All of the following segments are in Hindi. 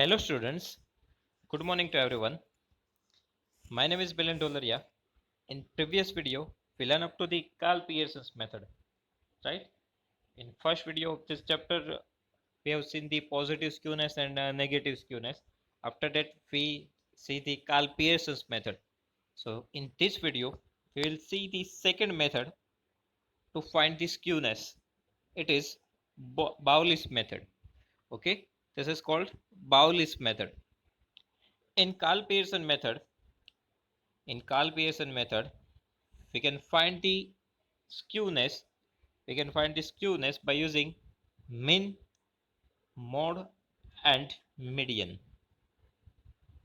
Hello students, good morning to everyone. My name is Bilan Dolaria. In previous video, we learned up to the Carl Pearson's method, right? In first video of this chapter, we have seen the positive skewness and negative skewness. After that, we see the Carl Pearson's method. So in this video, we will see the second method to find the skewness. It is Bowley's method. Okay, this is called Bowley's method. In Carl Pearson method, In Carl Pearson method, we can find the skewness. We can find the skewness by using mean, mode, and median.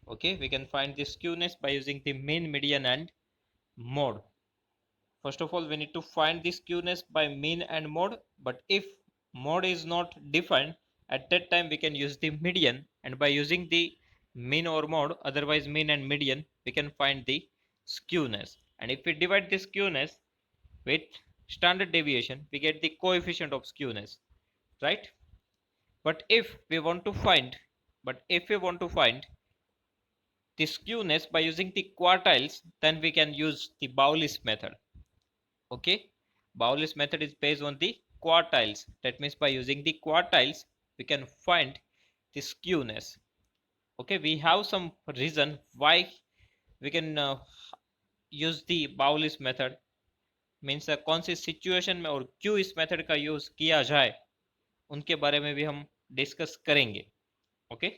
Okay, we can find the skewness by using the mean, median, and mode. First of all, we need to find the skewness by mean and mode. But if mode is not defined, at that time we can use the median, and by using the mean or mode, otherwise mean and median, we can find the skewness. And if we divide the skewness with standard deviation, we get the coefficient of skewness, right? But if we want to find the skewness by using the quartiles, then we can use the Bowley's method. Okay, Bowley's method is based on the quartiles. That means by using the quartiles, we can find the skewness. Okay, we have some reason why we can use the Bowley's method. Means कौन सी सिचुएशन में और क्यों इस मेथड का यूज किया जाए, उनके बारे में भी हम डिस्कस करेंगे. ओके,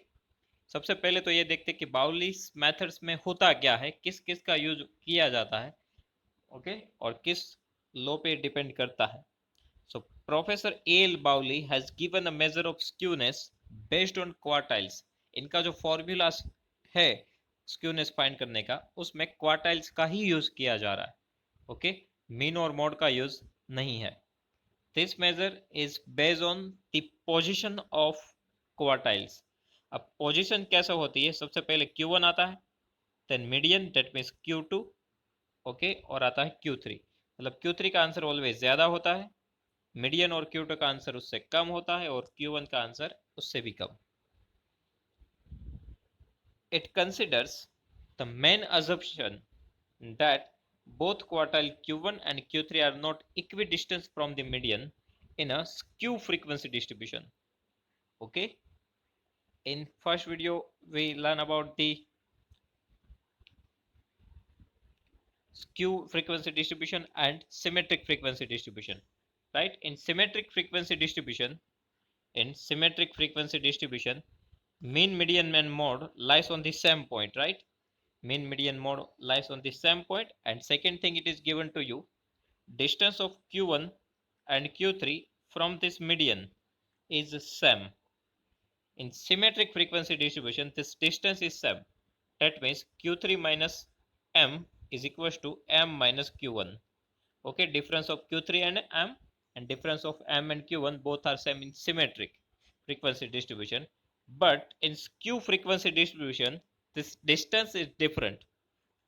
सबसे पहले तो ये देखते कि बाउलीस मेथड्स में होता क्या है, किस किस का यूज किया जाता है. ओके, और किस लॉ पे डिपेंड करता है. सो प्रोफेसर एल बाउली has given a measure of skewness based on quartiles. इनका जो फॉर्मूला है स्क्यूनेस फाइंड करने का, उसमें क्वार्टाइल्स का ही यूज किया जा रहा है. ओके, मीन और मॉड का यूज नहीं है. This measure is based on the position of quartiles. अब पोजीशन कैसे होती है, सबसे पहले Q1 आता है, then median that means Q2, okay, और आता है Q3. मतलब Q3 का आंसर ऑलवेज ज्यादा होता है, मीडियन और Q2 का आंसर उससे कम होता है, और Q1 का आंसर उससे भी कम. It considers the main assumption that both quartile Q1 and Q3 are not equidistant from the median in a skew frequency distribution. Okay, in first video we learn about the skew frequency distribution and symmetric frequency distribution, right? In symmetric frequency distribution, mean, median, and mode lies on the same point, right? Mean, median, mode lies on the same point. And second thing, it is given to you distance of Q1 and Q3 from this median is same. In symmetric frequency distribution, this distance is same. That means Q3 minus M is equals to M minus Q1. Okay, difference of Q3 and M and difference of M and Q1 both are same in symmetric frequency distribution. But in skew frequency distribution, this distance is different,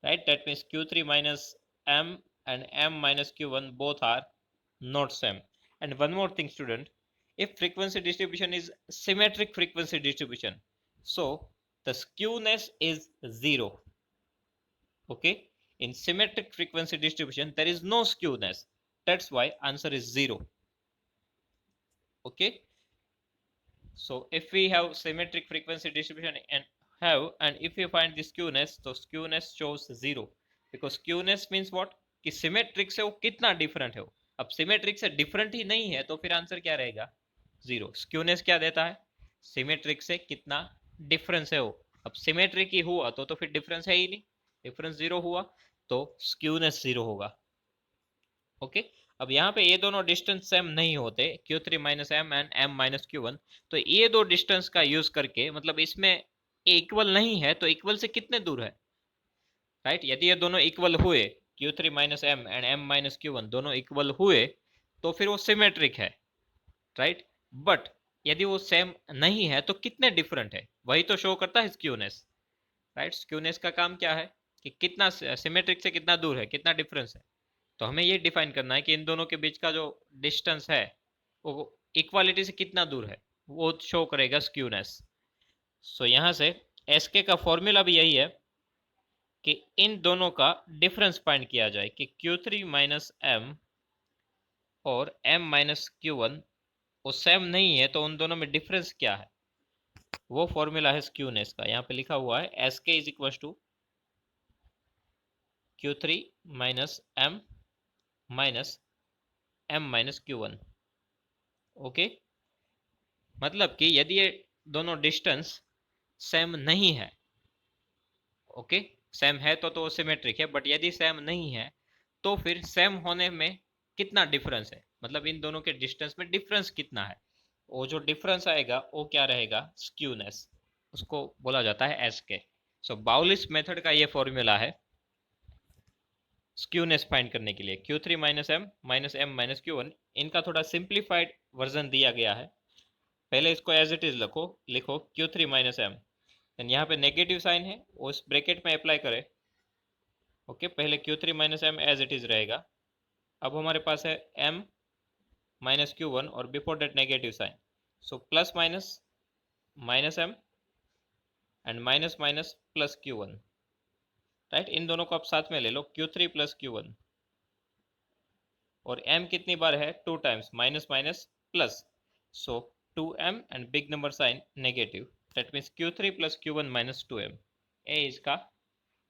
right? That means Q3 minus M and M minus Q1 both are not same. And one more thing, student, if frequency distribution is symmetric frequency distribution, so the skewness is 0. Okay, in symmetric frequency distribution there is no skewness, that's why answer is 0. Okay, so if we have symmetric frequency distribution and if we find the skewness, so skewness shows 0, because skewness means what, कि सिमेट्रिक से वो कितना डिफरेंट है. अब सिमेट्रिक से डिफरेंट ही नहीं है तो फिर आंसर क्या रहेगा, 0. स्क्यूनेस क्या देता है, सिमेट्रिक से कितना डिफरेंस है वो. अब सिमेट्रिक ही हुआ तो फिर डिफरेंस है ही नहीं, डिफरेंस 0 हुआ तो स्क्यूनेस 0 होगा. ओके, अब यहाँ पे ये दोनों डिस्टेंस सेम नहीं होते, Q3 minus M and M minus Q1, तो ये दो डिस्टेंस का यूज करके, मतलब इसमें इक्वल नहीं है तो इक्वल से कितने दूर है, राइट? यदि ये दोनों इक्वल हुए, Q3 minus M and M minus Q1 दोनों इक्वल हुए तो फिर वो सिमेट्रिक है, राइट? बट यदि वो सेम नहीं है तो कितने डिफरेंट है, वही तो शो करता है स्क्यूनेस, राइट? स्क्यूनेस का काम क्या है कि कितना सिमेट्रिक से कितना दूर है, कितना डिफरेंस है. तो हमें ये डिफाइन करना है कि इन दोनों के बीच का जो डिस्टेंस है वो इक्वालिटी से कितना दूर है, वो शो करेगा स्क्यूनेस. सो यहाँ से एस के का फॉर्मूला भी यही है कि इन दोनों का डिफरेंस फाइंड किया जाए कि Q3 माइनस एम और m माइनस Q1 वो सेम नहीं है तो उन दोनों में डिफरेंस क्या है, वो फॉर्मूला है स्क्यूनेस का। यहाँ पे लिखा हुआ है S K is equal to Q3 minus M minus m minus Q1। Okay, मतलब कि यदि ये दोनों डिस्टेंस सेम नहीं है, ओके, सेम है तो सिमेट्रिक है, बट यदि सेम नहीं है तो फिर सेम होने में कितना डिफरेंस है, मतलब इन दोनों के डिस्टेंस में डिफरेंस कितना है, वो जो डिफरेंस आएगा वो क्या रहेगा, स्क्यूनेस, उसको बोला जाता है एस के। सो बाउलिस मेथड का ये फॉर्मूला है स्क्यूनेस फाइंड करने के लिए। Q3 minus M minus Q1, इनका थोड़ा सिंप्लीफाइड वर्जन दिया गया है। पहले इसको एज इट इज लिखो Q3 माइनस एम, देन यहाँ पे नेगेटिव साइन है वो इस ब्रैकेट में अप्लाई करें। ओके, पहले Q3 minus M as it is रहेगा। अब हमारे पास है m माइनस Q1 और before that negative sign, so plus minus minus M and minus minus plus Q1, right. इन दोनों को आप साथ में ले लो, Q3 प्लस Q1, और m कितनी बार है, 2 times, minus minus plus, so 2m and big number sign negative, that means Q3 plus Q1 minus 2m। ये इसका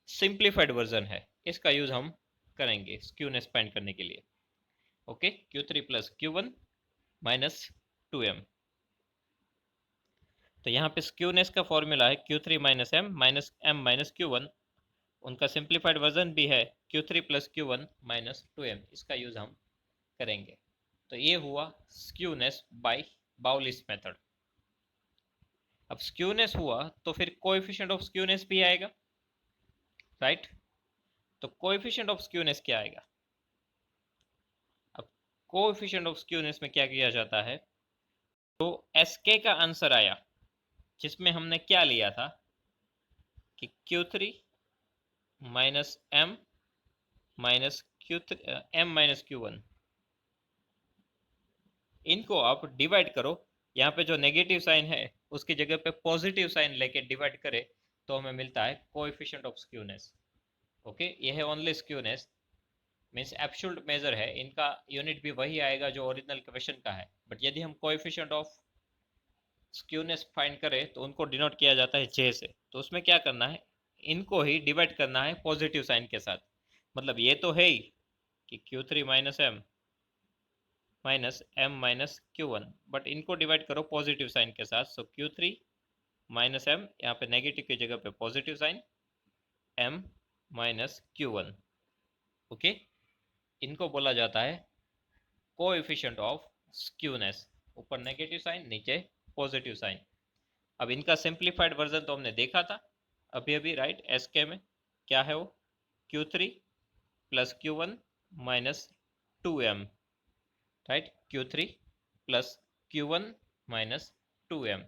सिंप्लीफाइड वर्जन है, इसका यूज हम करेंगे स्क्यूनेस फाइंड करने के लिए। Okay, Q3 plus Q1 minus 2m। तो यहाँ पे स्क्यूनेस का फॉर्मूला है Q3 minus M minus Q1, उनका सिंप्लीफाइड वर्जन भी है Q3 plus Q1 minus 2m, इसका यूज हम करेंगे। तो ये हुआ स्क्यूनेस बाय बाउलिस मेथड। अब स्क्यूनेस हुआ तो फिर कोएफिशिएंट ऑफ स्क्यूनेस भी आएगा, राइट। तो कोएफिशिएंट ऑफ स्क्यूनेस क्या आएगा, अब कोएफिशिएंट ऑफ स्क्यूनेस में क्या किया जाता है, तो एसके का आंसर आया जिसमें हमने क्या लिया था कि Q3 minus M minus Q3 m minus Q1, इनको आप डिवाइड करो, यहाँ पे जो नेगेटिव साइन है उसकी जगह पे पॉजिटिव साइन लेके डिवाइड करे तो हमें मिलता है कोएफिशिएंट ऑफ स्क्यूनेस। ओके, ये है only skewness, means absolute measure है, इनका यूनिट भी वही आएगा जो ओरिजिनल क्वेश्चन का है, बट यदि हम कोएफिशिएंट ऑफ स्क्यूनेस फाइंड करें तो उनको डिनोट किया जाता है जे से। तो उसमें क्या करना है, इनको ही डिवाइड करना है पॉजिटिव साइन के साथ। मतलब ये तो है ही कि Q3 minus M minus Q1, but इनको डिवाइड करो पॉजिटिव साइन के साथ। सो Q3 माइनस एम, यहाँ पे नेगेटिव की जगह पे positive sign, m minus Q1। Okay, इनको बोला जाता है कोएफिशिएंट ऑफ स्क्यूनेस, ऊपर नेगेटिव साइन नीचे पॉजिटिव साइन। अब इनका सिंप्लीफाइड वर्जन तो हमने देखा था अभी अभी, राइट। एसके में क्या है वो, Q3 plus Q1 minus 2m, right, Q3 plus Q1 minus 2m।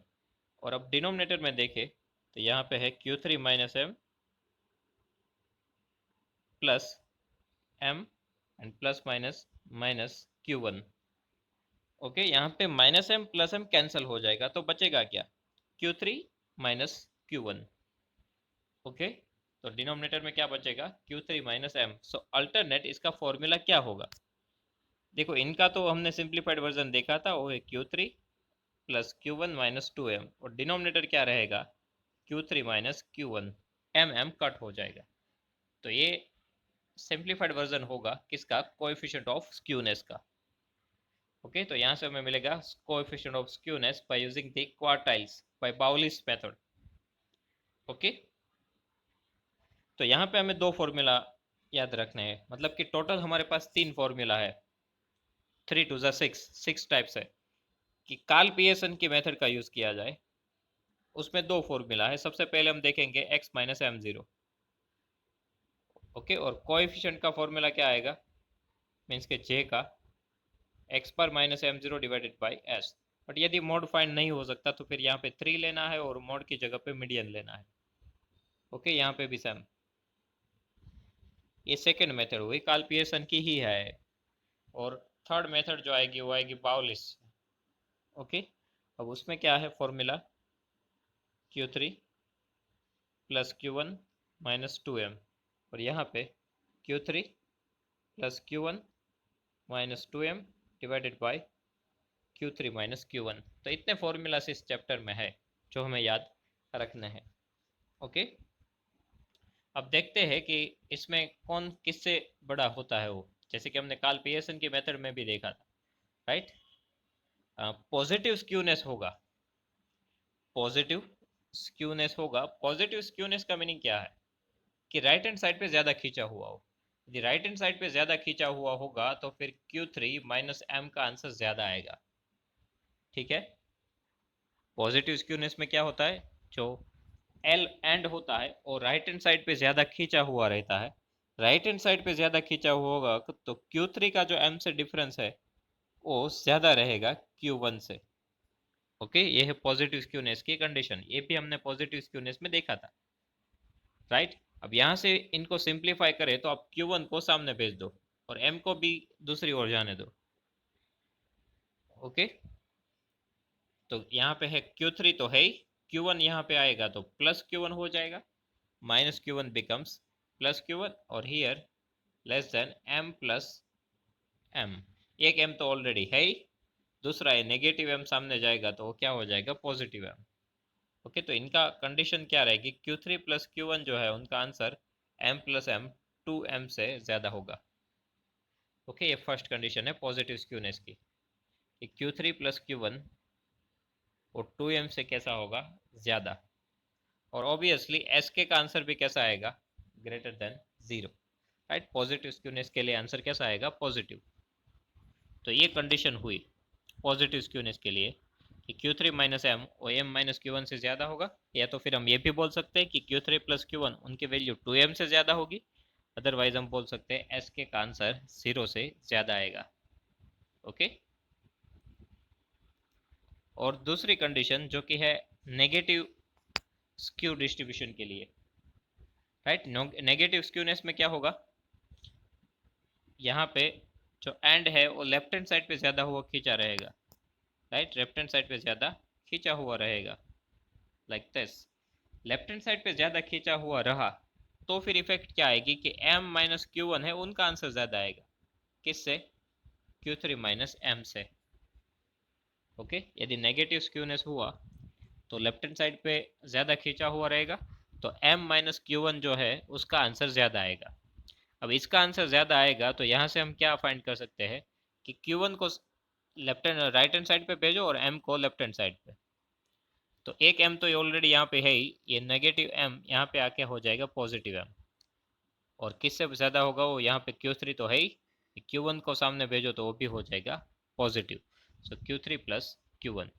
और अब डिनोमिनेटर में देखें तो यहाँ पे है Q3 minus M plus m and plus minus minus Q1। Okay, यहाँ पे minus m plus m cancel हो जाएगा तो बचेगा क्या, Q3 माइनस Q1। ओके, तो डिनोमिनेटर में क्या बचेगा, Q3 माइनस m। सो अल्टरनेट इसका फॉर्मूला क्या होगा, देखो इनका तो हमने सिंप्लीफाइड वर्जन देखा था, वो है Q3 plus Q1 minus 2m, और डिनोमिनेटर क्या रहेगा, Q3 minus Q1, m cut हो जाएगा। तो ये सिंप्लीफाइड वर्जन होगा किसका, कोएफिशिएंट ऑफ स्क्यूनेस का। ओके, तो यहाँ से हमें मिलेगा coefficient of skewness by using the quartiles by Bowley's method. Okay, तो यहाँ पे हमें दो फॉर्मूला याद रखने हैं, मतलब कि टोटल हमारे पास 3 फॉर्मूला है, 3 टू 6 टाइप्स है कि कार्ल पियर्सन की मेथड का यूज किया जाए। उसमें दो फॉर्मूला है, सबसे पहले हम देखेंगे x minus M zero. Okay, और कोएफिशिएंट का फॉर्मूला क्या आएगा, मीन्स के j का x पर minus M zero divided by S. But यदि मोड फाइंड नहीं हो सकता तो फिर यहाँ पे 3 लेना है और मोड की जगह पे मीडियन लेना है। ओके, यहाँ पे भी सेम, ये सेकेंड मेथड हुई, कार्ल पियर्सन की ही है। और थर्ड मेथड जो आएगी वो आएगी बाउलिस। ओके, अब उसमें क्या है formula Q3 plus Q1 minus 2m, और यहाँ पे Q3 plus Q1 minus 2m divided by Q3 minus Q1। तो इतने फॉर्मूलास इस चैप्टर में है जो हमें याद रखने हैं। ओके, अब देखते हैं कि इसमें कौन किससे बड़ा होता है वो, जैसे कि हमने कार्ल पियर्सन की मेथड में भी देखा था, राइट। पॉजिटिव स्क्यूनेस होगा, पॉजिटिव स्क्यूनेस होगा। पॉजिटिव स्क्यूनेस का मीनिंग क्या है कि राइट हैंड साइड पे ज़्यादा खींचा हुआ हो। यदि राइट हैंड साइड पे ज़्यादा खींचा हुआ होगा तो फिर Q3 माइनस m का आंसर ज़्यादा आएगा। ठीक है, पॉजिटिव स्क्यूनेस में क्या होता है, जो एल एंड होता है और राइट हैंड साइड पे ज़्यादा खींचा हुआ रहता है, राइट हैंड साइड पे ज़्यादा खींचा हुआ होगा तो Q3 का जो m से डिफरेंस है वो ज़्यादा रहेगा Q1 से। ओके, ये है पॉजिटिव स्क्यूनेस की कंडीशन, ये भी हमने पॉजिटिव स्क्यूनेस में देखा था, राइट। अब यहाँ से इनको सिंप्लीफाई करें तो आप Q1 को सामने भेज दो और m को भी दूसरी ओर जाने दो। ओके, तो यहाँ पे है Q3 तो है ही, Q1 यहाँ पे आएगा तो प्लस Q1 हो जाएगा, minus Q1 becomes plus Q1, और here less than m plus m। एक m तो ऑलरेडी है ही, दूसरा है नेगेटिव m सामने जाएगा तो वो क्या हो जाएगा, पॉजिटिव m। ओके, तो इनका कंडीशन क्या रहेगी, Q3 प्लस Q1 जो है उनका answer m plus m 2m से ज़्यादा होगा। ओके, ये फर्स्ट कंडीशन है पॉजिटिव स्क्यूनेस की, कि Q3 प्लस Q1 और 2m से कैसा होगा, ज़्यादा। और ऑब्वियसली SK का आंसर भी कैसा आएगा, greater than 0, right. Positive skewness के लिए आंसर कैसा आएगा, पॉजिटिव। तो ये कंडीशन हुई पॉजिटिव स्क्यूनेस के लिए कि Q3 माइनस एम और m माइनस Q1 से ज़्यादा होगा, या तो फिर हम ये भी बोल सकते हैं कि Q3 प्लस Q1 उनकी वैल्यू 2m से ज़्यादा होगी, अदरवाइज हम बोल सकते हैं SK का आंसर 0 से ज़्यादा आएगा। ओके, और दूसरी कंडीशन जो कि है नेगेटिव स्क्यू डिस्ट्रीब्यूशन के लिए, राइट। नेगेटिव स्क्यूनेस में क्या होगा, यहाँ पे जो एंड है वो लेफ्ट हैंड साइड पे ज़्यादा हुआ खींचा रहेगा, राइट। लेफ्ट हैंड साइड पे ज़्यादा खींचा हुआ रहेगा, like this. Left hand side पे ज़्यादा खींचा हुआ रहा तो फिर इफेक्ट क्या आएगी कि m माइनस Q1 है उनका आंसर ज़्यादा आएगा, किससे, Q3 माइनस m से। ओके, यदि नेगेटिव स्क्यूनेस हुआ तो लेफ्ट हैंड साइड पे ज़्यादा खींचा हुआ रहेगा तो m माइनस Q1 जो है उसका आंसर ज़्यादा आएगा। अब इसका आंसर ज़्यादा आएगा तो यहाँ से हम क्या फाइंड कर सकते हैं कि Q1 को left hand right hand side पे भेजो और m को लेफ्ट हैंड साइड पे, तो एक m तो ऑलरेडी यहाँ पे है ही, ये नेगेटिव m यहाँ पे आके हो जाएगा पॉजिटिव m, और किससे ज़्यादा होगा वो, यहाँ पे Q3 तो है ही, Q1 को सामने भेजो तो वो भी हो जाएगा positive, so Q3 plus Q1।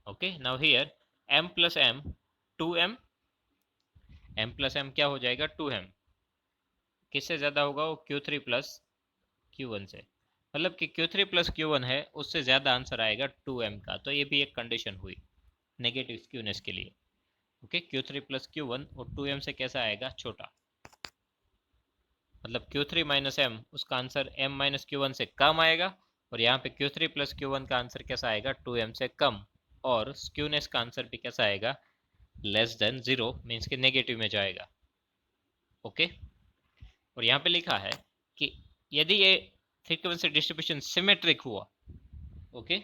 Okay, now here m plus m 2m, m plus m क्या हो जाएगा 2m, किससे ज़्यादा होगा वो, Q3 प्लस Q1 से, मतलब कि Q3 प्लस Q1 है उससे ज़्यादा आंसर आएगा 2m का। तो ये भी एक कंडीशन हुई नेगेटिव स्क्यूनेस के लिए। ओके, Q3 प्लस Q1 और 2m से कैसा आएगा, छोटा, मतलब Q3 माइनस m उसका आंसर m माइनस Q1 से कम आएगा, और यहाँ पे Q3 प्लस Q1 का आंसर कैसा आएगा, 2m से कम, और स्क्यूनेस का आंसर भी कैसा आएगा, लेस देन 0, मीन्स कि नेगेटिव में जाएगा। ओके, और यहाँ पे लिखा है कि यदि ये फ्रीक्वेंसी डिस्ट्रीब्यूशन सिमेट्रिक हुआ, ओके,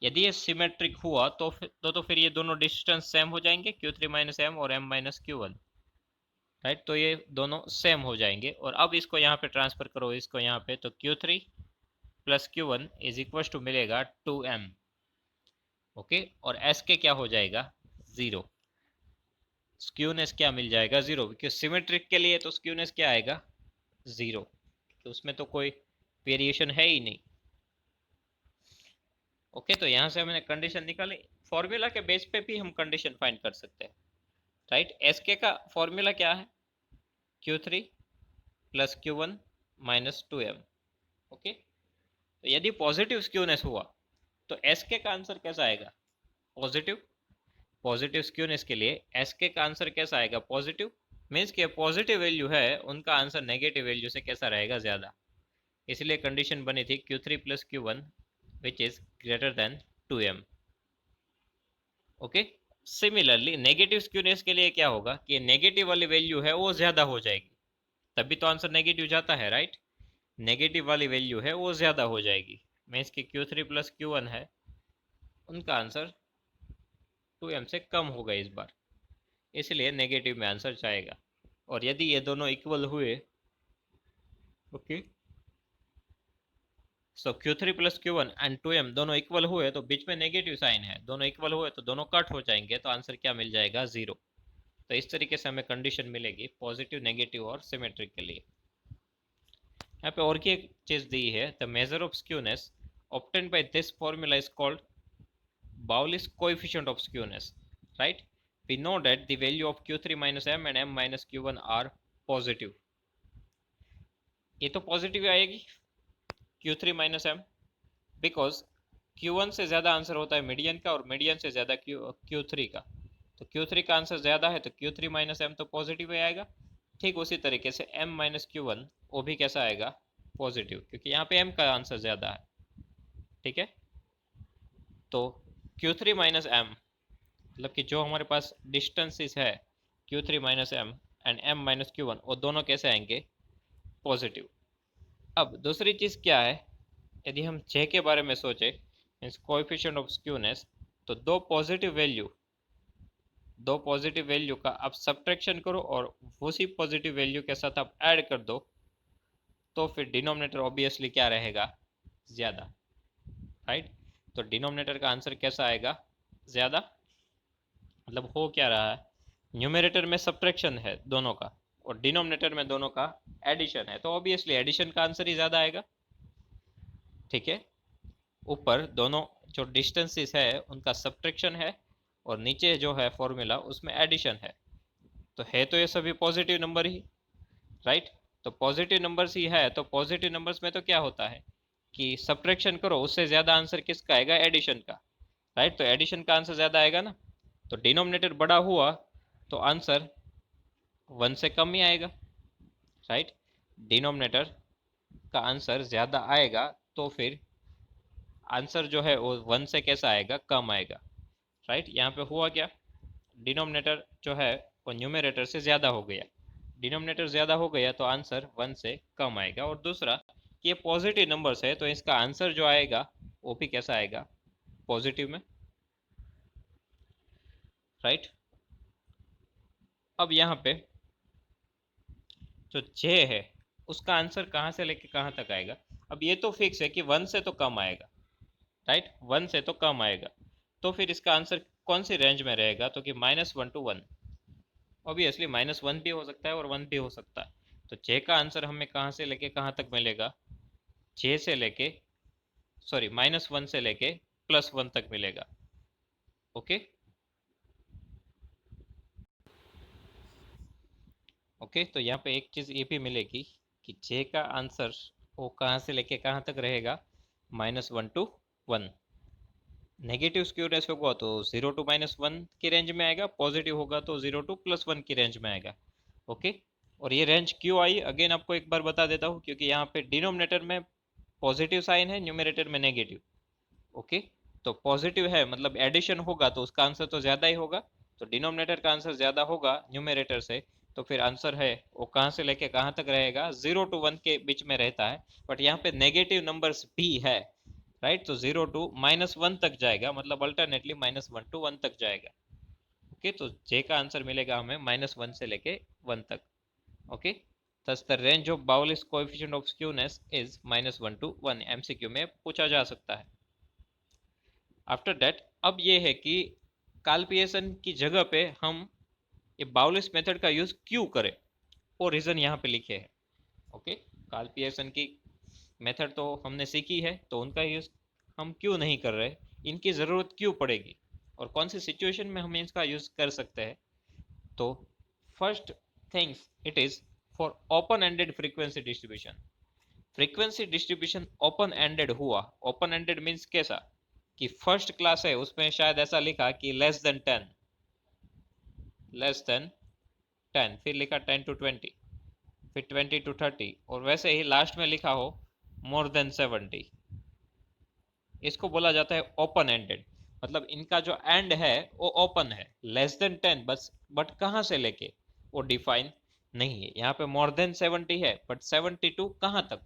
यदि ये सिमेट्रिक हुआ तो फिर ये दोनों डिस्टेंस सेम हो जाएंगे, Q3 माइनस m और m माइनस Q1, राइट। तो ये दोनों सेम हो जाएंगे, और अब इसको यहाँ पे ट्रांसफर करो, इसको यहाँ पे, तो Q3 plus Q1 is equal to मिलेगा 2m। ओके, और S के क्या हो जाएगा, 0, स्क्यूनेस क्या मिल जाएगा, 0, क्योंकि सिमेट्रिक के लिए तो स्क्यूनेस क्या आएगा, 0, तो उसमें तो कोई वेरिएशन है ही नहीं। ओके, तो यहाँ से हमने कंडीशन निकाली, फॉर्मूला के बेस पे भी हम कंडीशन फाइंड कर सकते हैं, राइट। SK का फॉर्मूला क्या है, Q3 plus Q1 minus 2m। Okay, तो यदि पॉजिटिव स्क्यूनेस हुआ तो SK का आंसर कैसा आएगा, पॉजिटिव। पॉजिटिव स्क्यूनेस के लिए SK का आंसर कैसा आएगा, पॉजिटिव, मीन्स कि पॉजिटिव वैल्यू है उनका आंसर नेगेटिव वैल्यू से कैसा रहेगा, ज़्यादा। इसलिए कंडीशन बनी थी Q3 plus Q1 which is greater than 2m। Okay, similarly negative skewness के लिए क्या होगा कि नेगेटिव वाली वैल्यू है वो ज़्यादा हो जाएगी, तभी तो आंसर नेगेटिव जाता है, राइट। नेगेटिव वाली वैल्यू है वो ज़्यादा हो जाएगी, मीन्स कि Q3 प्लस Q1 है, उनका आंसर 2m से कम होगा इस बार, इसलिए नेगेटिव में आंसर जाएगा। और यदि ये दोनों इक्वल हुए, okay, so Q3 plus Q1 and 2m दोनों इक्वल हुए तो बीच में नेगेटिव साइन है, दोनों इक्वल हुए तो दोनों कट हो जाएंगे, तो आंसर क्या मिल जाएगा, 0। तो इस तरीके से हमें कंडीशन मिलेगी पॉजिटिव, नेगेटिव और सिमेट्रिक के लिए। यहाँ पे और की एक चीज दी है, the measure of skewness obtained by this formula is called Bowley's coefficient of skewness, right? We know that the value of Q3 minus m and m minus Q1 are positive. ये तो पॉजिटिव आएगी Q3 minus M, because Q1 से ज़्यादा आंसर होता है मीडियन का और मीडियन से ज़्यादा Q3 का, तो Q3 का आंसर ज़्यादा है तो Q3 माइनस एम तो पॉजिटिव ही आएगा। ठीक उसी तरीके से m माइनस Q1 वो भी कैसा आएगा, पॉजिटिव, क्योंकि यहाँ पे m का आंसर ज़्यादा है, ठीक है। तो Q3 माइनस एम मतलब कि जो हमारे पास डिस्टेंसेस है Q3 minus M and m minus Q1 वो दोनों कैसे आएंगे, पॉजिटिव। अब दूसरी चीज़ क्या है, यदि हम j के बारे में सोचें, मीन्स कोएफिशिएंट ऑफ स्क्यूनेस, तो दो पॉजिटिव वैल्यू का आप सब्ट्रैक्शन करो और उसी पॉजिटिव वैल्यू के साथ आप ऐड कर दो, तो फिर डिनोमिनेटर ऑब्वियसली क्या रहेगा, ज़्यादा, राइट। तो डिनोमिनेटर का आंसर कैसा आएगा, ज़्यादा। मतलब हो क्या रहा है, न्यूमरेटर में सब्ट्रैक्शन है दोनों का और डिनोमिनेटर में दोनों का एडिशन है, तो ऑब्वियसली एडिशन का आंसर ही ज़्यादा आएगा, ठीक है। ऊपर दोनों जो डिस्टेंसेस है उनका सब्ट्रैक्शन है और नीचे जो है फॉर्मूला उसमें एडिशन है, तो है तो ये सभी पॉजिटिव नंबर ही, राइट। तो पॉजिटिव नंबर्स ही है, तो पॉजिटिव नंबर्स में तो क्या होता है कि सब्ट्रैक्शन करो उससे ज़्यादा आंसर किसका आएगा, एडिशन का, राइट। तो एडिशन का आंसर ज़्यादा आएगा ना, तो डिनोमिनेटर बड़ा हुआ तो आंसर 1 से कम ही आएगा, राइट। डिनोमिनेटर का आंसर ज़्यादा आएगा तो फिर आंसर जो है वो 1 से कैसा आएगा, कम आएगा, राइट। यहाँ पे हुआ क्या, डिनोमिनेटर जो है वो न्यूमरेटर से ज़्यादा हो गया, डिनोमिनेटर ज़्यादा हो गया तो आंसर 1 से कम आएगा। और दूसरा कि ये पॉजिटिव नंबर्स है तो इसका आंसर जो आएगा वो भी कैसा आएगा, पॉजिटिव में, राइट। अब यहाँ पे जो j है उसका आंसर कहाँ से लेके कहाँ तक आएगा, अब ये तो फिक्स है कि 1 से तो कम आएगा, राइट, 1 से तो कम आएगा, तो फिर इसका आंसर कौन सी रेंज में रहेगा, तो कि -1 to 1, ऑब्वियसली -1 भी हो सकता है और 1 भी हो सकता है। तो j का आंसर हमें कहाँ से लेके कहाँ तक मिलेगा, j से लेके सॉरी -1 से लेके +1 तक मिलेगा, ओके ओके। तो यहाँ पे एक चीज़ ये भी मिलेगी कि j का आंसर वो कहाँ से लेके कहाँ तक रहेगा, -1 to 1। नेगेटिव स्क्यूनेस होगा तो 0 to -1 की रेंज में आएगा, पॉजिटिव होगा तो 0 to +1 की रेंज में आएगा, ओके। और ये रेंज क्यों आई, अगेन आपको एक बार बता देता हूँ, क्योंकि यहाँ पे डिनोमिनेटर में पॉजिटिव साइन है, न्यूमरेटर में नेगेटिव, ओके। तो पॉजिटिव है मतलब एडिशन होगा तो उसका आंसर तो ज़्यादा ही होगा, तो डिनोमिनेटर का आंसर ज़्यादा होगा न्यूमरेटर से, तो फिर आंसर है वो कहाँ से लेके कहाँ तक रहेगा, 0 to 1 के बीच में रहता है, बट यहाँ पे नेगेटिव नंबर्स भी है, राइट। तो 0 to -1 तक जाएगा, मतलब अल्टरनेटली -1 to 1 तक जाएगा, ओके। तो जे का आंसर मिलेगा हमें -1 से लेके 1 तक, okay. thus the range of Bowley's coefficient of skewness is -1 to 1, MCQ में पूछा जा सकता है। आफ्टर दैट अब ये है कि कार्ल पियर्सन की जगह पे हम ये बाउलिस मेथड का यूज क्यों करें, वो रीजन यहाँ पे लिखे हैं, ओके। कार्ल पियर्सन की मेथड तो हमने सीखी है, तो उनका यूज हम क्यों नहीं कर रहे, इनकी ज़रूरत क्यों पड़ेगी और कौन सी सिचुएशन में हम इसका यूज कर सकते हैं। तो first things it is for open ended frequency distribution open ended हुआ, ओपन एंडेड मीन्स कैसा कि फर्स्ट क्लास है उसमें शायद ऐसा लिखा कि लेस देन 10, फिर लिखा 10 to 20, फिर 20 to 30 और वैसे ही लास्ट में लिखा हो more than 70, इसको बोला जाता है ओपन एंडेड। मतलब इनका जो एंड है वो ओपन है, लेस देन 10 बस, बट कहाँ से लेके वो डिफाइन नहीं है। यहाँ पे मोर देन 70 है, बट 72 कहाँ तक,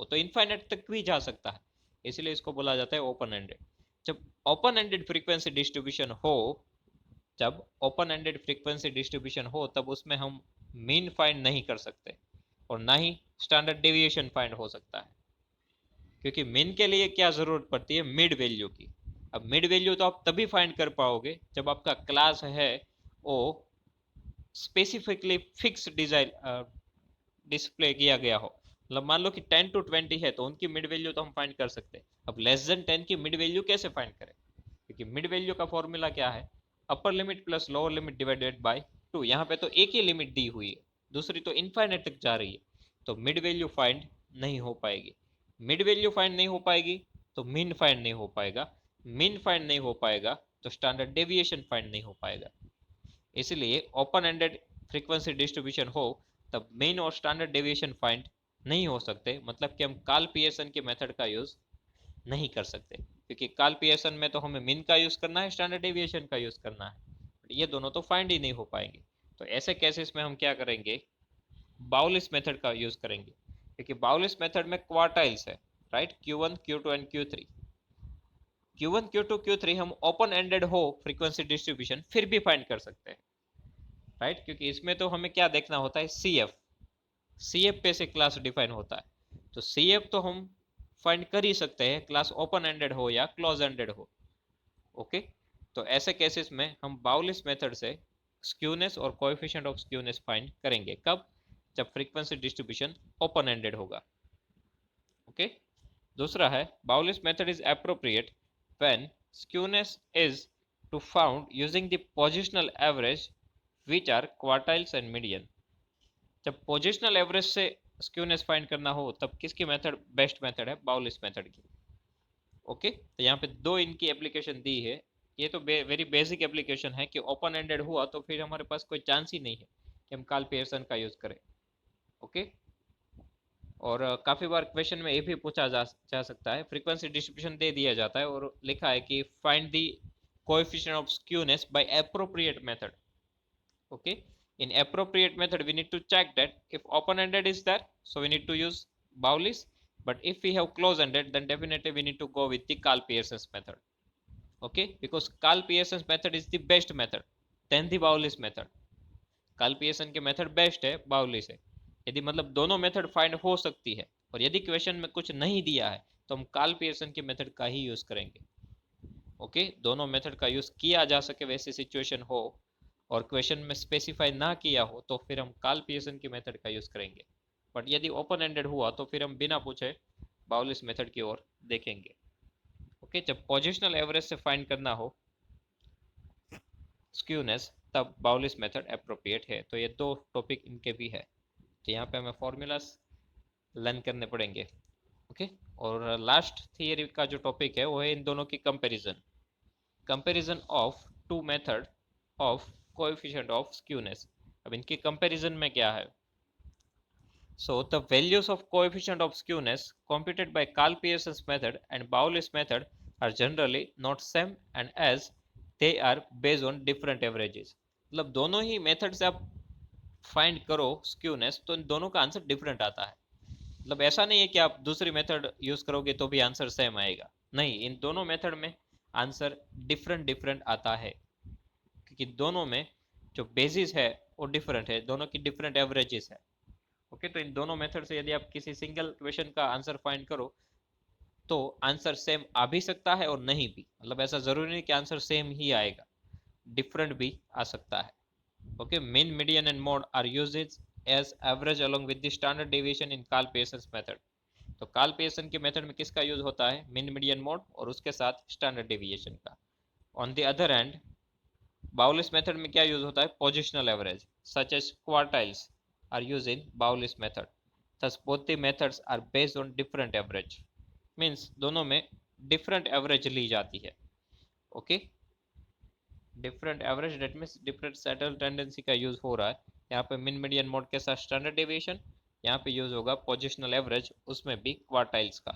वो तो इनफाइनाइट तक भी जा सकता है, इसलिए इसको बोला जाता है ओपन एंडेड। जब ओपन एंडेड फ्रीक्वेंसी डिस्ट्रीब्यूशन हो, जब ओपन एंडेड फ्रीक्वेंसी डिस्ट्रीब्यूशन हो तब उसमें हम मीन फाइंड नहीं कर सकते और ना ही स्टैंडर्ड डेविएशन फाइंड हो सकता है, क्योंकि मीन के लिए क्या जरूरत पड़ती है, मिड वैल्यू की। अब मिड वैल्यू तो आप तभी फाइंड कर पाओगे जब आपका क्लास है वो स्पेसिफिकली फिक्स डिजाइन डिस्प्ले किया गया हो। मतलब मान लो कि 10 to 20 है तो उनकी मिड वैल्यू तो हम फाइंड कर सकते हैं। अब लेस देन 10 की मिड वैल्यू कैसे फाइंड करें, क्योंकि मिड वैल्यू का फॉर्मूला क्या है, upper limit plus lower limit divided by 2। यहाँ पे तो एक ही लिमिट दी हुई है, दूसरी तो इनफाइनाइट तक जा रही है, तो मिड वैल्यू फाइंड नहीं हो पाएगी। मिड वैल्यू फाइंड नहीं हो पाएगी तो मीन फाइंड नहीं हो पाएगा, मीन फाइंड नहीं हो पाएगा तो स्टैंडर्ड डेविएशन फाइंड नहीं हो पाएगा। इसलिए ओपन एंडेड फ्रीक्वेंसी डिस्ट्रीब्यूशन हो तब मीन और स्टैंडर्ड डेविएशन फाइंड नहीं हो सकते, मतलब कि हम कार्ल पियर्सन के मेथड का यूज नहीं कर सकते, क्योंकि कार्ल पियर्सन में तो हमें मीन का यूज करना है, स्टैंडर्ड डेविएशन का यूज करना है, ये दोनों तो फाइंड ही नहीं हो पाएंगे। तो ऐसे केसेस में हम क्या करेंगे, बाउलिस मेथड का यूज करेंगे, क्योंकि बाउलिस मेथड में क्वार्टाइल्स है, right, Q1 Q2 and Q3। Q1 Q2 Q3 हम ओपन एंडेड हो फ्रीक्वेंसी डिस्ट्रीब्यूशन फिर भी फाइंड कर सकते हैं, राइट, क्योंकि इसमें तो हमें क्या देखना होता है, CF पे से क्लास डिफाइन होता है, तो CF तो हम फाइंड कर ही सकते हैं, क्लास ओपन एंडेड हो या क्लोज एंडेड हो। ओके, तो ऐसे केसेस में हम बाउलिस मेथड से स्क्यूनेस और कोएफिशिएंट ऑफ स्क्यूनेस फाइंड करेंगे, कब, जब फ्रीक्वेंसी डिस्ट्रीब्यूशन ओपन एंडेड होगा। ओके, दूसरा है बाउलिस method is appropriate when skewness is to found using the positional average which are quartiles and median। जब पोजिशनल एवरेज से स्क्यूनेस फाइंड करना हो तब किसकी मेथड बेस्ट मेथड है, बाउलिस मेथड की। ओके, तो यहाँ पे दो इनकी एप्लीकेशन दी है, ये तो वेरी बेसिक एप्लीकेशन है कि ओपन एंडेड हुआ तो फिर हमारे पास कोई चांस ही नहीं है कि हम कार्ल पियर्सन का यूज करें। ओके, और काफ़ी बार क्वेश्चन में ये भी पूछा जा सकता है, फ्रीक्वेंसी डिस्ट्रीब्यूशन दे दिया जाता है और लिखा है कि find the coefficient of skewness by appropriate method. Okay, in appropriate method we need to check that if open ended is there, so we need to use Bowley's, but if we have close ended then definitely we need to go with the Karl Pearson's method। Okay, because Karl Pearson's method is the best method than the Bowley's method। Karl Pearson के मेथड बेस्ट है बाउली से, यदि मतलब दोनों मेथड फाइंड हो सकती है और यदि क्वेश्चन में कुछ नहीं दिया है तो हम कार्ल पियर्सन के मेथड का ही यूज करेंगे। ओके, दोनों मेथड का यूज किया जा सके वैसी सिचुएशन हो और क्वेश्चन में स्पेसिफाई ना किया हो तो फिर हम कार्ल पियर्सन की मेथड का यूज करेंगे, बट यदि ओपन एंडेड हुआ तो फिर हम बिना पूछे बाउलिस मेथड की ओर देखेंगे। ओके, जब पोजिशनल एवरेज से फाइंड करना हो स्क्यूनेस तब बाउलिस मेथड अप्रोप्रिएट है। तो ये दो टॉपिक इनके भी है, तो यहाँ पे हमें फॉर्मूलाज लर्न करने पड़ेंगे। ओके, और लास्ट थियरी का जो टॉपिक है वो है इन दोनों की comparison of two method of coefficient of skewness. अब इनकी कंपैरिजन में क्या है, so the values of coefficient of skewness computed by Karl Pearson's method and Bowley's method are generally not same and as they are based on different averages। मतलब दोनों ही मेथड से आप फाइंड करो स्क्यूनेस तो इन दोनों का आंसर डिफरेंट आता है। मतलब ऐसा नहीं है कि आप दूसरी मेथड यूज करोगे तो भी आंसर सेम आएगा, नहीं, इन दोनों मेथड में आंसर डिफरेंट डिफरेंट आता है, क्योंकि दोनों में जो बेसिस है वो डिफरेंट है, दोनों की डिफरेंट एवरेजेस है। ओके, तो इन दोनों मेथड से यदि आप किसी सिंगल क्वेश्चन का आंसर फाइंड करो तो आंसर सेम आ भी सकता है और नहीं भी, मतलब ऐसा जरूरी नहीं कि आंसर सेम ही आएगा, डिफरेंट भी आ सकता है। Okay, mean median and mode are used as average along with the standard deviation in Karl Pearson method. तो कार्ल पियर्सन के मेथड में किसका यूज होता है, मीन मीडियन मोड और उसके साथ स्टैंडर्ड डेविएशन का। On the other hand Bowley's method में क्या यूज होता है, positional average such as quartiles are used in Bowley's method। Thus both the methods are based on different average, means दोनों में different average ली जाती है। Okay, different average that means different settle tendency का यूज हो रहा है, यहाँ पे मिन मीडियन मोड के साथ स्टैंडर्ड डेविएशन, यहाँ पे यूज होगा पोजिशनल एवरेज, उसमें भी क्वार्टाइल्स का।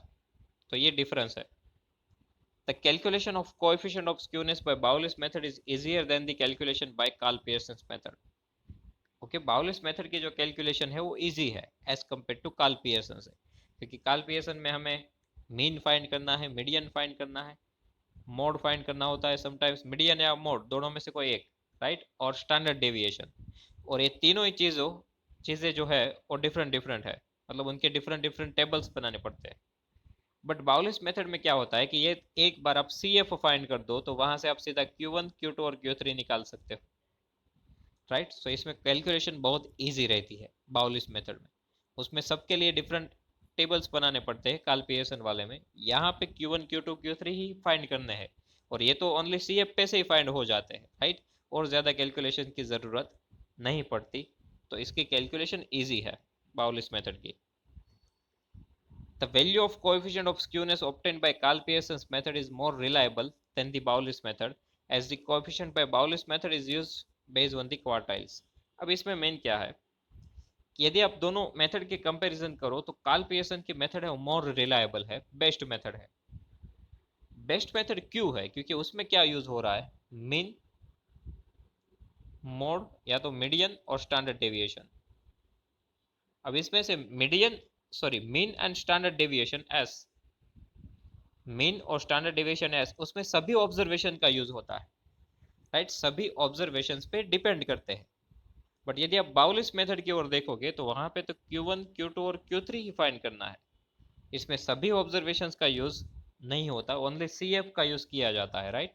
तो ये डिफरेंस है। The calculation of coefficient of skewness by Bowles method is easier than the calculation by Carl Pearson's method. Okay, Bowley's method की जो कैलकुलेशन है वो इजी है as compare to Karl Pearson से, क्योंकि कार्ल पियर्सन में हमें मीन फाइंड करना है, मीडियन फाइंड करना है, मोड फाइंड करना होता है, समटाइम्स मीडियन या मोड दोनों में से कोई एक, राइट, और स्टैंडर्ड डेविएशन, और ये तीनों ही चीज़ें जो है वो डिफरेंट डिफरेंट है, मतलब उनके डिफरेंट डिफरेंट टेबल्स बनाने पड़ते हैं। बट बाउलिस मेथड में क्या होता है कि ये एक बार आप सी एफ फाइंड कर दो तो वहां से आप सीधा Q1 Q2 और Q3 निकाल सकते हो, राइट। सो इसमें कैलकुलेशन बहुत इजी रहती है बाउलिस मेथड में, उसमें सबके लिए डिफरेंट टेबल्स बनाने पड़ते हैं कार्ल पियर्सन वाले में, यहाँ पे Q1 Q2 Q3 ही फाइंड करने हैं, और ये तो ओनली सी एफ पे से ही फाइंड हो जाते हैं, राइट, और ज़्यादा कैलकुलेशन की ज़रूरत नहीं पड़ती, तो इसकी कैलकुलेशन ईजी है बाउलिस मेथड की। The value of coefficient of skewness obtained by Carl Pearson's method is more reliable than the Bowles method, as the coefficient by Bowles method is used based on the quartiles. अब इसमें मेन क्या है, यदि आप दोनों मेथड के कंपैरिजन करो तो कार्ल पियर्सन की मेथड है वो मोर रिलायबल है, बेस्ट मेथड है। बेस्ट मेथड क्यों है, क्योंकि उसमें क्या यूज हो रहा है, मीन, मोड या तो मीडियन और स्टैंडर्ड डेविएशन। अब इसमें से mean and standard deviation S, mean और स्टैंडर्ड डेविएशन एस, उसमें सभी ऑब्जर्वेशन का यूज होता है, राइट, सभी ऑब्जर्वेशन पे डिपेंड करते हैं। बट यदि आप बाउलिस मेथड की ओर देखोगे तो वहां पे तो Q1 Q2 और Q3 ही फाइंड करना है, इसमें सभी ऑब्जर्वेशन का यूज नहीं होता, ओनली CF का यूज किया जाता है, राइट,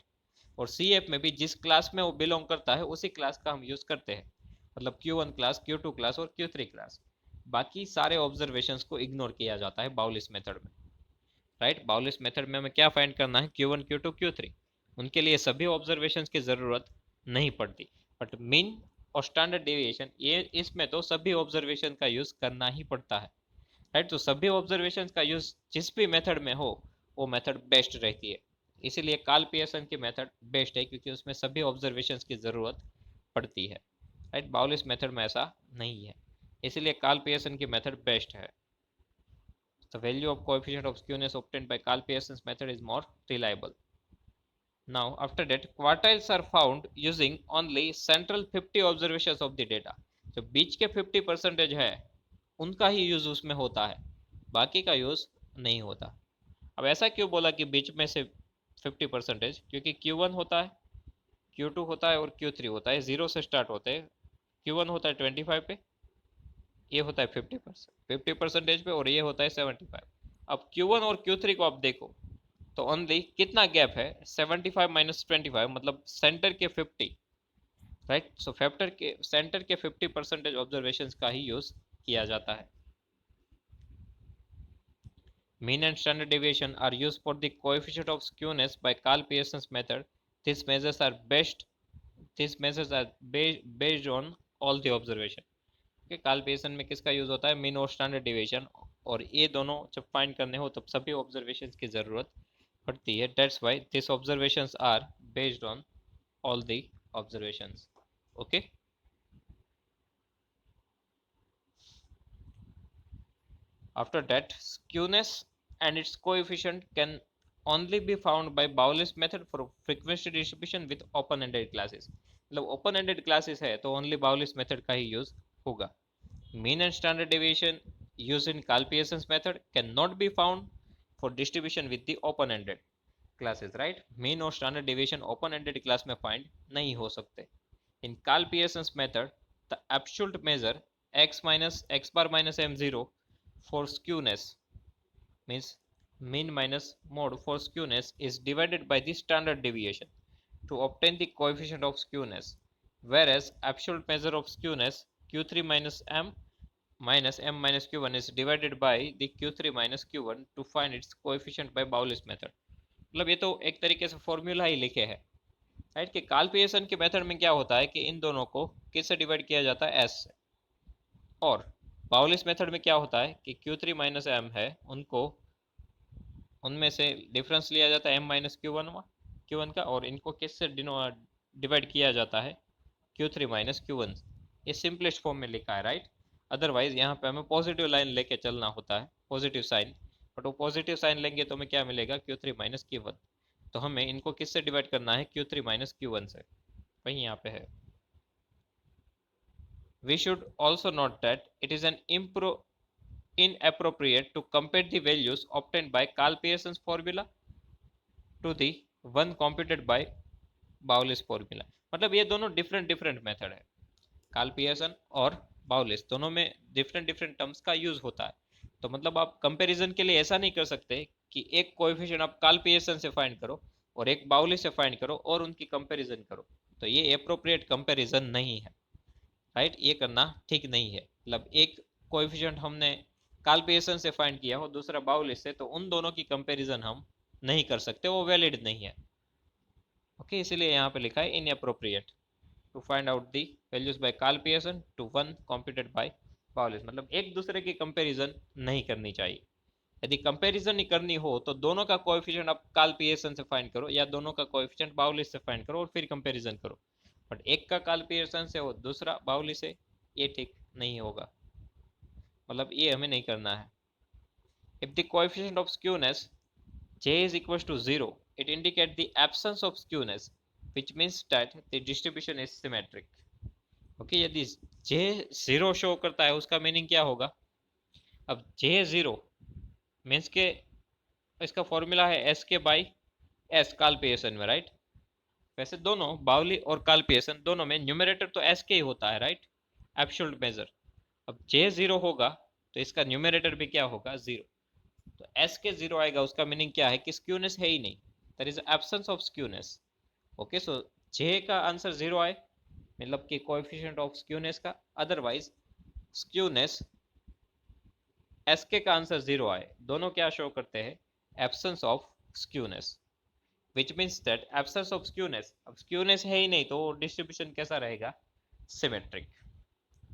और CF में भी जिस क्लास में वो बिलोंग करता है उसी क्लास का हम यूज करते हैं, मतलब Q1 क्लास, Q2 क्लास और Q3 क्लास, बाकी सारे ऑब्जर्वेशंस को इग्नोर किया जाता है बाउलिस मेथड में, राइट। बाउलिस मेथड में हमें क्या फाइंड करना है, Q1 Q2 Q3, उनके लिए सभी ऑब्जर्वेशन की जरूरत नहीं पड़ती। बट मीन और स्टैंडर्ड डेविएशन ये इसमें तो सभी ऑब्जर्वेशन का यूज करना ही पड़ता है, राइट। तो सभी ऑब्जर्वेशन का यूज जिस भी मेथड में हो वो मेथड बेस्ट रहती है, इसीलिए कार्ल पियर्सन की मेथड बेस्ट है, क्योंकि उसमें सभी ऑब्जर्वेशन की जरूरत पड़ती है, राइट। बाउलिस मेथड में ऐसा नहीं है, इसीलिए कार्ल पियर्सन की मेथड बेस्ट है। The value of coefficient of skewness obtained by Carl Pearson's method is more reliable. Now, after that, quartiles are found using only central 50 observations of the data. जो बीच के 50% है उनका ही यूज उसमें होता है, बाकी का यूज नहीं होता। अब ऐसा क्यों बोला कि बीच में से 50%, क्योंकि Q1 होता है, Q2 होता है और Q3 होता है, 0 से स्टार्ट होते हैं। Q1 होता है 25 पे, ये होता है 50% पे, और ये होता है 75। अब Q1 और Q3 को आप देखो तो ओनली कितना गैप है, 75 माइनस 25, मतलब सेंटर के 50, राइट। सो फैक्टर के सेंटर के 50% ऑब्जर्वेशंस का ही यूज किया जाता है। Mean and standard deviation are used for the coefficient of skewness by Carl Pearson's method. These measures are based on all the observation. Okay, Karl Pearson में किसका यूज होता है, मीन और स्टैंडर्ड डेविएशन, और ये दोनों जब फाइंड करने हो तब सभी ऑब्जर्वेशंस की जरूरत पड़ती है। That's why this observations are based on all the observations. Okay, after that, skewness and its coefficient can only be found by Bowles method for frequency distribution with open ended classes. मतलब open ended classes है तो only Bowles method का ही यूज होगा। Mean and standard deviation used in Carl Pearson's method cannot be found for distribution with the open ended classes, right? Mean और standard deviation open ended class में find नहीं हो सकते। In Carl Pearson's method, the absolute measure x minus x bar minus m0 for skewness, means mean minus mode for skewness, is divided by the standard deviation to obtain the coefficient of skewness, whereas absolute measure of skewness q3 minus m minus q1 is divided by the q3 minus q1 to find its coefficient by Bowles method. मतलब ये तो एक तरीके से फॉर्मूला ही लिखे हैं, राइट, कि कार्ल पियर्सन के मेथड में क्या होता है कि इन दोनों को किससे डिवाइड किया जाता है, एस से, और बाउलिस मेथड में क्या होता है कि Q3 माइनस एम है, उनको उनमें से डिफरेंस लिया जाता है m माइनस Q1 का, और इनको किससे डिवाइड किया जाता है, Q3 माइनस Q1। ये सिंपलेस्ट फॉर्म में लिखा है, राइट। अदरवाइज यहाँ पे हमें पॉजिटिव लाइन लेके चलना होता है, पॉजिटिव साइन, बट वो पॉजिटिव साइन लेंगे तो हमें क्या मिलेगा, Q3 माइनस Q1। तो हमें इनको किससे डिवाइड करना है, Q3 माइनस Q1 से, वही यहाँ पे है। We should also note that it is an inappropriate to compare the values obtained by Carl Pearson's formula to the one computed by Bowley's formula। मतलब ये दोनों डिफरेंट डिफरेंट मेथड है, कार्ल पियर्सन और बाउलिस दोनों में डिफरेंट डिफरेंट टर्म्स का यूज होता है। तो मतलब आप कंपैरिजन के लिए ऐसा नहीं कर सकते कि एक कोएफिशिएंट आप कार्ल पियर्सन से फाइंड करो और एक बाउलिस से फाइंड करो और उनकी कंपैरिजन करो, तो ये अप्रोप्रिएट कंपैरिजन नहीं है, राइट। ये करना ठीक नहीं है। मतलब एक कोएफिशिएंट हमने कार्ल पियर्सन से फाइंड किया हो, दूसरा बाउलिस से, तो उन दोनों की कंपैरिजन हम नहीं कर सकते, वो वैलिड नहीं है। ओके, इसलिए यहाँ पे लिखा है inappropriate to find out the values by Karl Pearson to one computed by Bowley's. मतलब एक दूसरे की कंपैरिजन नहीं करनी चाहिए। यदि कंपैरिजन ही करनी हो तो दोनों का कोएफिशिएंट आप कार्ल पियर्सन से फाइंड करो या दोनों का कोएफिशिएंट बाउलिस से फाइंड करो और फिर कंपैरिजन करो। बट एक का कार्ल पियर्सन से और दूसरा बाउलिस से, ये ठीक नहीं होगा, मतलब ये हमें नहीं करना है। If the coefficient of skewness j is equals to 0, it indicates the absence of skewness, which means that the distribution is symmetric। Okay, यदि j 0 शो करता है उसका मीनिंग क्या होगा। अब j 0 मीन्स के इसका फॉर्मूला है s के बाई s कार्ल पियर्सन में, राइट। वैसे दोनों बाउली और कार्ल पियर्सन दोनों में न्यूमरेटर तो s के ही होता है, राइट, एब्सोल्यूट मेजर। अब j 0 होगा तो इसका न्यूमरेटर भी क्या होगा, 0। तो s के 0 आएगा, उसका मीनिंग क्या है कि स्क्यूनेस है ही नहीं, that is absence of skewness. Okay, so j का आंसर 0 आए मतलब कि कोएफिशिएंट ऑफ स्क्यूनेस का, अदरवाइज स्क्यूनेस s के का आंसर 0 आए, दोनों क्या शो करते हैं, absence of skewness, which means that absence of skewness. अब स्क्यूनेस है ही नहीं तो डिस्ट्रीब्यूशन कैसा रहेगा, symmetric.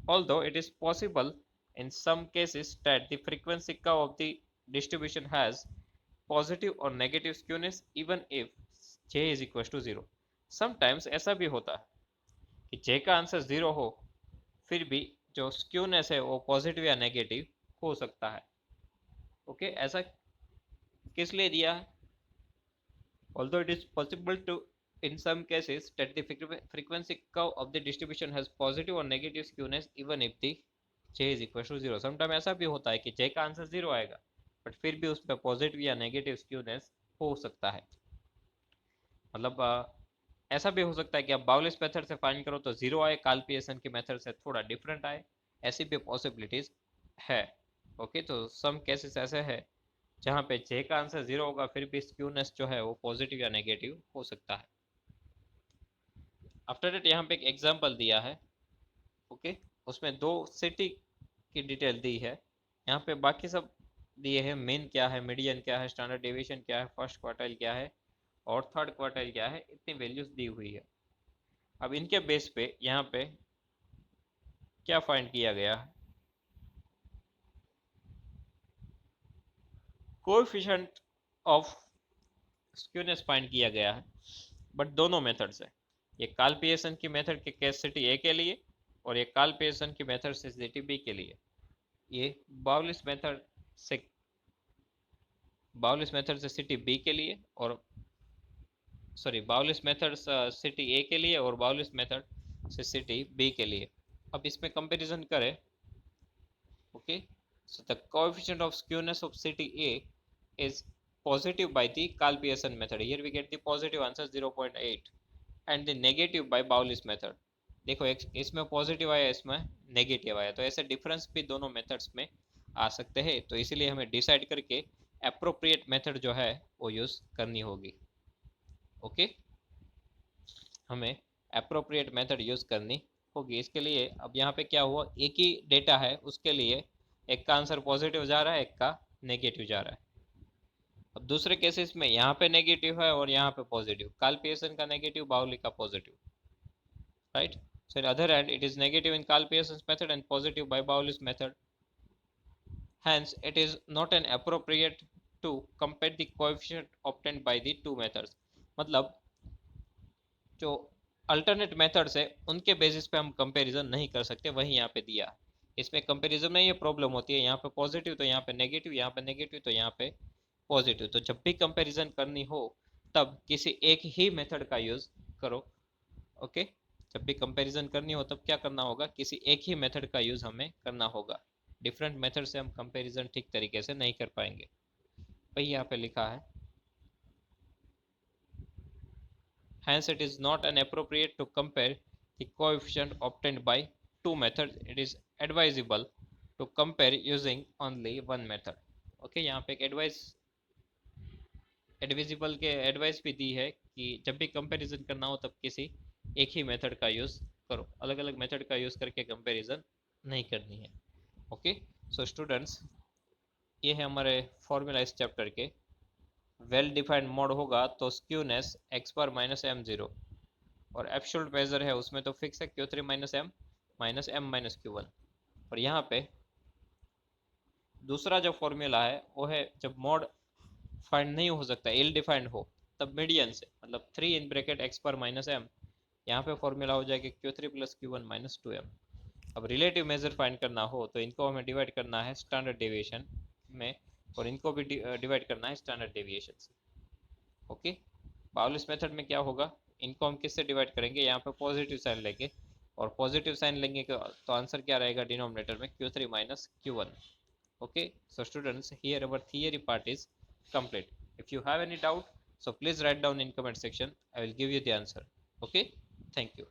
Although it is possible in some cases that the frequency curve of the distribution has positive or negative skewness even if j is equals to 0। sometimes ऐसा भी होता है कि j का आंसर 0 हो फिर भी जो स्क्यूनेस है वो पॉजिटिव या नेगेटिव हो सकता है। ओके, ऐसा किस लिए दिया है, although it is possible to in some cases that the frequency curve of the distribution has positive or negative skewness even if the j is equal to 0। Sometime ऐसा भी होता है कि j का आंसर 0 आएगा बट फिर भी उस पर पॉजिटिव या नेगेटिव स्क्यूनेस हो सकता है। मतलब ऐसा भी हो सकता है कि आप बाउलिस मेथड से फाइंड करो तो 0 आए, कार्ल पियर्सन के मेथड से थोड़ा डिफरेंट आए, ऐसी भी पॉसिबिलिटीज है। ओके, तो सम केसेस ऐसे है जहाँ पे j का आंसर 0 होगा फिर भी स्क्यूनेस जो है वो पॉजिटिव या नेगेटिव हो सकता है। आफ्टर दैट यहाँ पे एक एग्जांपल दिया है, ओके, उसमें दो सिटी की डिटेल दी है, यहाँ पे बाकी सब दिए हैं, मीन क्या है, मीडियन क्या है, स्टैंडर्ड डेविएशन क्या है, फर्स्ट क्वार्टाइल क्या है और थर्ड क्वार्टाइल क्या है, इतनी वैल्यूज दी हुई है। अब इनके बेस पे यहाँ पे क्या फाइंड किया गया है, कोएफिशिएंट ऑफ स्क्यूनेस फाइंड किया गया है, बट दोनों मेथड से। ये कार्ल पियर्सन की मेथड के केस सिटी ए के लिए और ये कार्ल पियर्सन की मेथड से सिटी बी के लिए। ये बाउलिस मेथड से सिटी बी के लिए और सॉरी बाउलिस मेथड सिटी ए के लिए और बाउलिस मेथड से सिटी बी के लिए। अब इसमें कंपैरिजन करें, okay, so the coefficient of skewness of city A is positive by the Carl Pearson method, here we get the positive answer 0.8 and the negative by Bowley's method। देखो एक इसमें पॉजिटिव आया, इसमें नेगेटिव आया, तो ऐसे डिफरेंस भी दोनों मेथड्स में आ सकते हैं, तो इसीलिए हमें डिसाइड करके अप्रोप्रिएट मेथड जो है वो यूज करनी होगी। ओके, हमें अप्रोप्रिएट मेथड यूज करनी होगी। इसके लिए अब यहाँ पे क्या हुआ, एक ही डेटा है उसके लिए एक का आंसर पॉजिटिव जा रहा है, एक का नेगेटिव जा रहा है। अब दूसरे केसेस में यहाँ पे नेगेटिव है और यहाँ पे पॉजिटिव, कार्ल पियर्सन का नेगेटिव, बाउली का positive, right. So on the other hand, it is negative in Carl Pearson's method and positive by Bowley's method. Hence, it is not an appropriate to compare the coefficient obtained by the two methods। मतलब जो अल्टरनेट मेथड्स है उनके बेसिस पे हम कंपैरिजन नहीं कर सकते, वही यहाँ पे दिया। इसमें कंपैरिजन में ये प्रॉब्लम होती है, यहाँ पे पॉजिटिव तो यहाँ पे नेगेटिव, यहाँ पे नेगेटिव तो यहाँ पे पॉजिटिव। तो जब भी कंपैरिजन करनी हो तब किसी एक ही मेथड का यूज करो। ओके, जब भी कंपैरिजन करनी हो तब क्या करना होगा, किसी एक ही मेथड का यूज हमें करना होगा। डिफरेंट मेथड से हम कंपैरिजन ठीक तरीके से नहीं कर पाएंगे। भाई यहाँ पे लिखा है, hence it is not an appropriate to compare the coefficient obtained by two methods. It is advisable to compare using only one method. Okay, यहाँ पे एक एडवाइजेबल के एडवाइस भी दी है कि जब भी कंपैरिजन करना हो तब किसी एक ही मेथड का यूज करो, अलग अलग मेथड का यूज करके कंपैरिजन नहीं करनी है। ओके, सो स्टूडेंट्स, ये है हमारे फॉर्मूला इस चैप्टर के। वेल डिफाइंड मोड होगा तो स्क्यूनेस एक्स पर माइनस एम जीरो, और एब्सोल्यूट मेजर है उसमें तो फिक्स है Q three minus M minus Q one. और यहाँ पे दूसरा जो फॉर्मूला है वो है जब मोड फाइंड नहीं हो सकता, इल डिफाइंड हो, तब मीडियन से, मतलब थ्री इन ब्रैकेट एक्स पर माइनस एम, यहाँ पे फॉर्मूला हो जाएगा Q three plus Q one minus two M. अब रिलेटिव मेजर फाइंड करना हो तो इनको हमें डिवाइड करना है स्टैंडर्ड डेविएशन में, और इनको भी डिवाइड करना है स्टैंडर्ड डेविएशन से। ओके, पाउलिस मेथड में क्या होगा, इनको हम किससे डिवाइड करेंगे, यहाँ पे पॉजिटिव साइन लेंगे, और पॉजिटिव साइन लेंगे तो आंसर क्या रहेगा डिनोमिनेटर में, Q three minus Q one. Okay, so students, here our theory part is complete. If you have any doubt, so please write down in comment section. I will give you the answer. Okay, thank you.